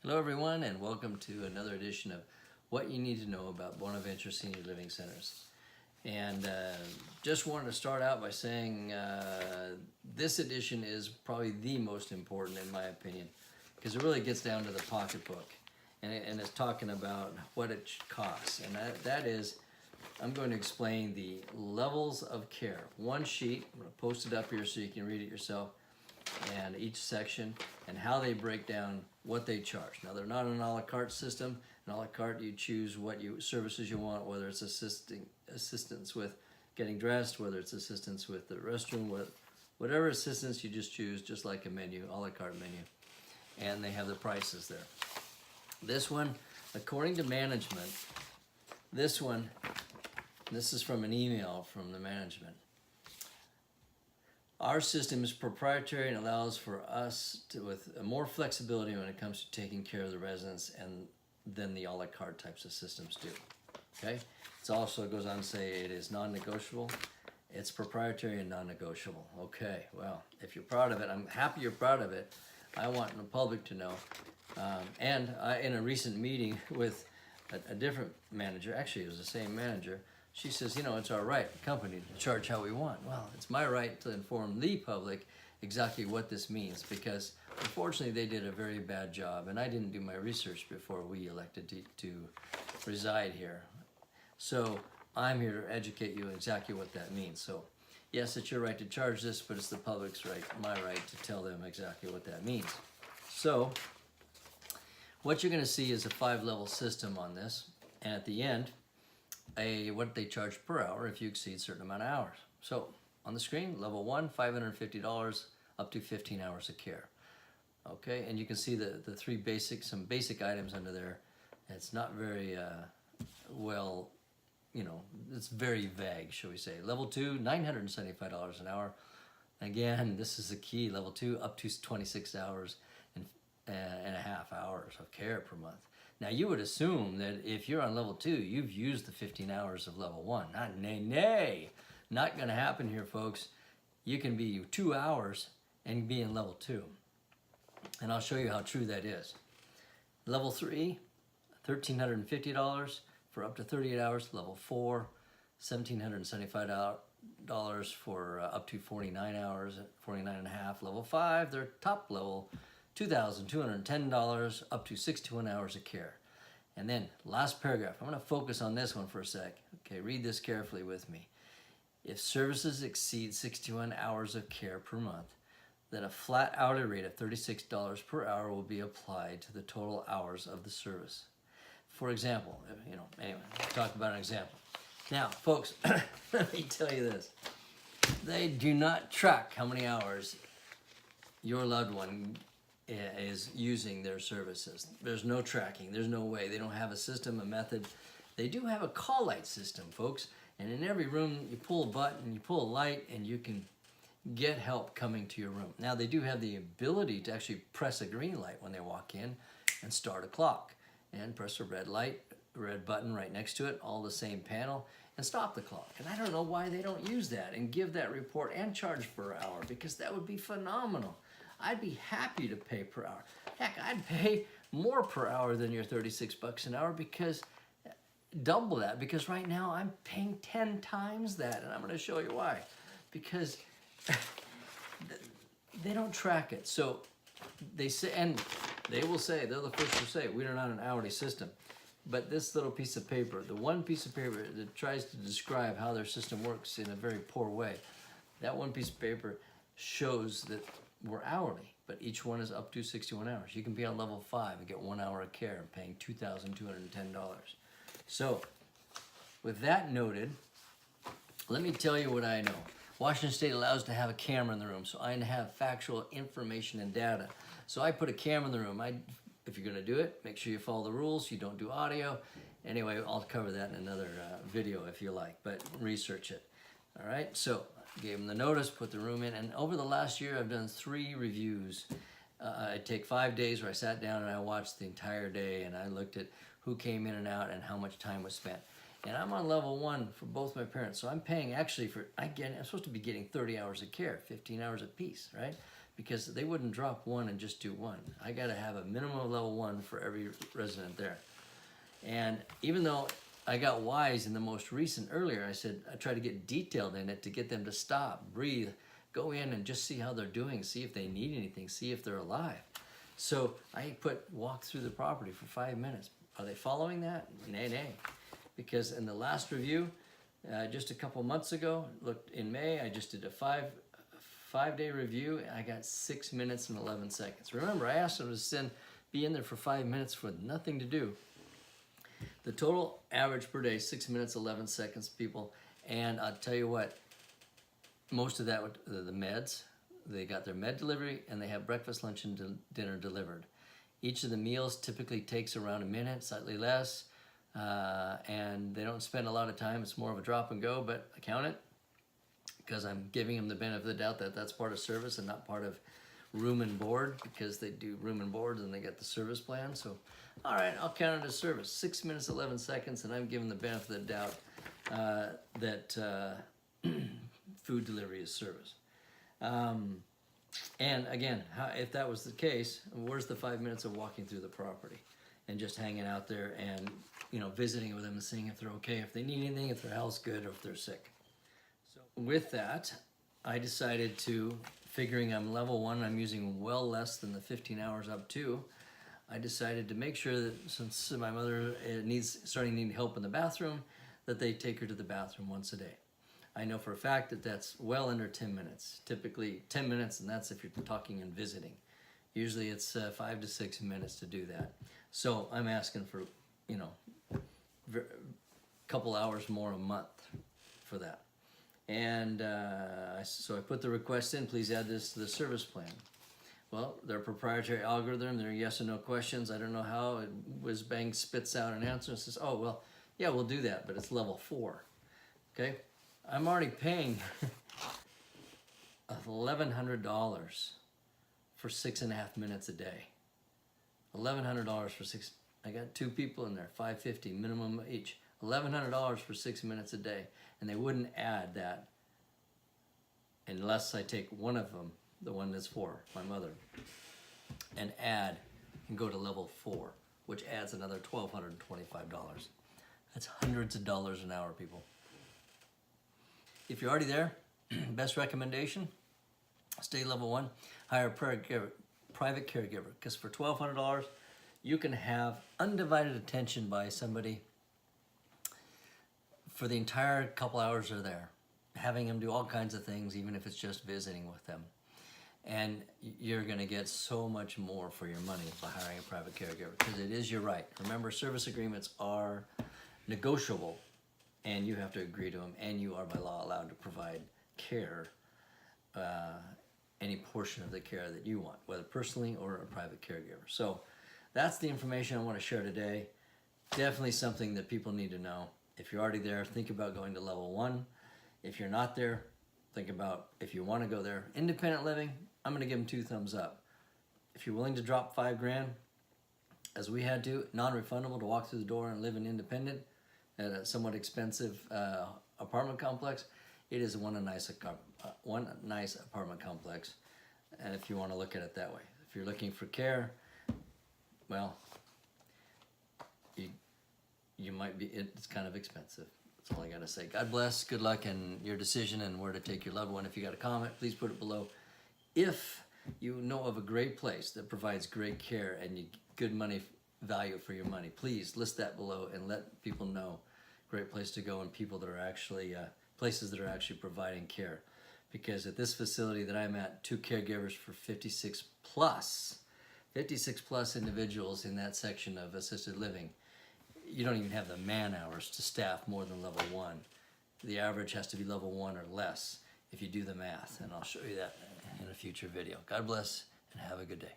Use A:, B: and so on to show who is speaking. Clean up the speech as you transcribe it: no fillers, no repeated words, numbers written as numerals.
A: Hello everyone, and welcome to another edition of What You Need to Know About Bonaventure Senior Living Centers. And just wanted to start out by saying this edition is probably the most important in my opinion, because it really gets down to the pocketbook, and it's talking about what it costs. And that is, I'm going to explain the levels of care. One sheet, I'm going to post it up here so you can read it yourself, and each section and how they break down what they charge. Now, they're not an a la carte system. An a la carte, you choose what services you want, whether it's assistance with getting dressed, whether it's assistance with the restroom, whatever assistance you just choose, just like a menu, a la carte menu. And they have the prices there. This one, according to management, this is from an email from the management. Our system is proprietary and allows for us with more flexibility when it comes to taking care of the residents than the a la carte types of systems do. Okay? It also goes on to say it is non-negotiable. It's proprietary and non-negotiable. Okay, well, if you're proud of it, I'm happy you're proud of it. I want the public to know. And in a recent meeting with a different manager, actually it was the same manager, she says, you know, it's our right, company, to charge how we want. Well, it's my right to inform the public exactly what this means, because unfortunately they did a very bad job, and I didn't do my research before we elected to reside here. So I'm here to educate you exactly what that means. So yes, it's your right to charge this, but it's the public's right, my right, to tell them exactly what that means. So what you're going to see is a 5-level system on this, and at the end, what they charge per hour if you exceed a certain amount of hours. So on the screen, level 1, $550 up to 15 hours of care. Okay, and you can see the some basic items under there. It's not very well, you know, it's very vague, shall we say. Level 2, $975 an hour. Again, this is the key. Level 2, up to 26 hours and a half hours of care per month. Now, you would assume that if you're on level 2, you've used the 15 hours of level 1. Nay. Not going to happen here, folks. You can be 2 hours and be in level 2. And I'll show you how true that is. Level 3, $1,350 for up to 38 hours. Level 4, $1,775 for up to 49 hours, 49 and a half. Level 5, their top level, $2,210 up to 61 hours of care. And then last paragraph, I'm going to focus on this one for a sec. Okay, read this carefully with me. If services exceed 61 hours of care per month, then a flat hourly rate of $36 per hour will be applied to the total hours of the service. For example, you know, anyway, talk about an example. Now, folks, let me tell you this. They do not track how many hours your loved one is using their services. There's no tracking. There's no way. They don't have a system, a method. They do have a call light system, folks. And in every room, you pull a button, you pull a light, and you can get help coming to your room. Now, they do have the ability to actually press a green light when they walk in and start a clock, and press a red button right next to it, all the same panel, and stop the clock. And I don't know why they don't use that and give that report and charge per hour, because that would be phenomenal. I'd be happy to pay per hour. Heck, I'd pay more per hour than your 36 bucks an hour, because double that, because right now I'm paying 10 times that, and I'm going to show you why. Because they don't track it. So they say, and they will say, they're the first to say, we're not an hourly system. But this little piece of paper, the one piece of paper that tries to describe how their system works in a very poor way, that one piece of paper shows that we're hourly, but each one is up to 61 hours. You can be on level 5 and get 1 hour of care and paying $2,210. So, with that noted, let me tell you what I know. Washington State allows to have a camera in the room, so I have factual information and data. So I put a camera in the room. If you're going to do it, make sure you follow the rules. You don't do audio. Anyway, I'll cover that in another video if you like, but research it. All right, so gave them the notice, put the room in, and over the last year I've done 3 reviews. I take 5 days where I sat down and I watched the entire day, and I looked at who came in and out and how much time was spent. And I'm on level 1 for both my parents, so I'm paying actually I'm supposed to be getting 30 hours of care, 15 hours apiece, right? because they wouldn't drop one and just do one. I got to have a minimum of level 1 for every resident there. And even though I got wise in the most recent earlier, I said I try to get detailed in it to get them to stop, breathe, go in and just see how they're doing, see if they need anything, see if they're alive. So I walk through the property for 5 minutes. Are they following that? Nay. Because in the last review, just a couple months ago, looked in May, I just did a five-day review. I got 6 minutes and 11 seconds. Remember, I asked them to be in there for 5 minutes with nothing to do. The total average per day, 6 minutes, 11 seconds, people. And I'll tell you what, most of that, the meds, they got their med delivery and they have breakfast, lunch, and dinner delivered. Each of the meals typically takes around a minute, slightly less. And they don't spend a lot of time. It's more of a drop and go, but I count it because I'm giving them the benefit of the doubt that that's part of service and not part of room and board, because they do room and board and they get the service plan. So, all right, I'll count it as service. 6 minutes, 11 seconds, and I'm giving the benefit of the doubt that food delivery is service. And again, if that was the case, where's the 5 minutes of walking through the property and just hanging out there and, visiting with them and seeing if they're okay, if they need anything, if their health's good, or if they're sick. So with that, I decided to, figuring I'm level 1, I'm using well less than the 15 hours up to, I decided to make sure that since my mother starting to need help in the bathroom, that they take her to the bathroom once a day. I know for a fact that that's well under 10 minutes, typically 10 minutes, and that's if you're talking and visiting. Usually it's 5 to 6 minutes to do that. So I'm asking for, a couple hours more a month for that. And so I put the request in, please add this to the service plan. Well, their proprietary algorithm, their yes or no questions, I don't know how, it whiz-bang spits out an answer and says, oh, well, yeah, we'll do that, but it's level 4, okay? I'm already paying $1,100 for 6.5 minutes a day. $1,100 for I got 2 people in there, $550 minimum each. $1,100 for 6 minutes a day, and they wouldn't add that unless I take one of them, the one that's for my mother, and add and go to level 4, which adds another $1,225. That's hundreds of dollars an hour, people. If you're already there, best recommendation, stay level 1, hire a private caregiver, because for $1,200, you can have undivided attention by somebody for the entire couple hours they're there, having them do all kinds of things, even if it's just visiting with them. And you're gonna get so much more for your money by hiring a private caregiver, because it is your right. Remember, service agreements are negotiable, and you have to agree to them, and you are by law allowed to provide care, any portion of the care that you want, whether personally or a private caregiver. So that's the information I want to share today. Definitely something that people need to know. If you're already there, think about going to level 1. If you're not there, think about if you want to go there. Independent living, I'm going to give them 2 thumbs up. If you're willing to drop $5,000, as we had to, non-refundable, to walk through the door and live in independent at a somewhat expensive apartment complex, it is one nice apartment complex. And if you want to look at it that way, if you're looking for care, well, you might be, it's kind of expensive. That's all I got to say. God bless, good luck in your decision and where to take your loved one. If you got a comment, please put it below. If you know of a great place that provides great care and good money value for your money, please list that below and let people know. Great place to go, and people that are actually, places that are actually providing care. Because at this facility that I'm at, 2 caregivers for 56 plus individuals in that section of assisted living. You don't even have the man hours to staff more than level 1. The average has to be level 1 or less if you do the math, and I'll show you that in a future video. God bless and have a good day.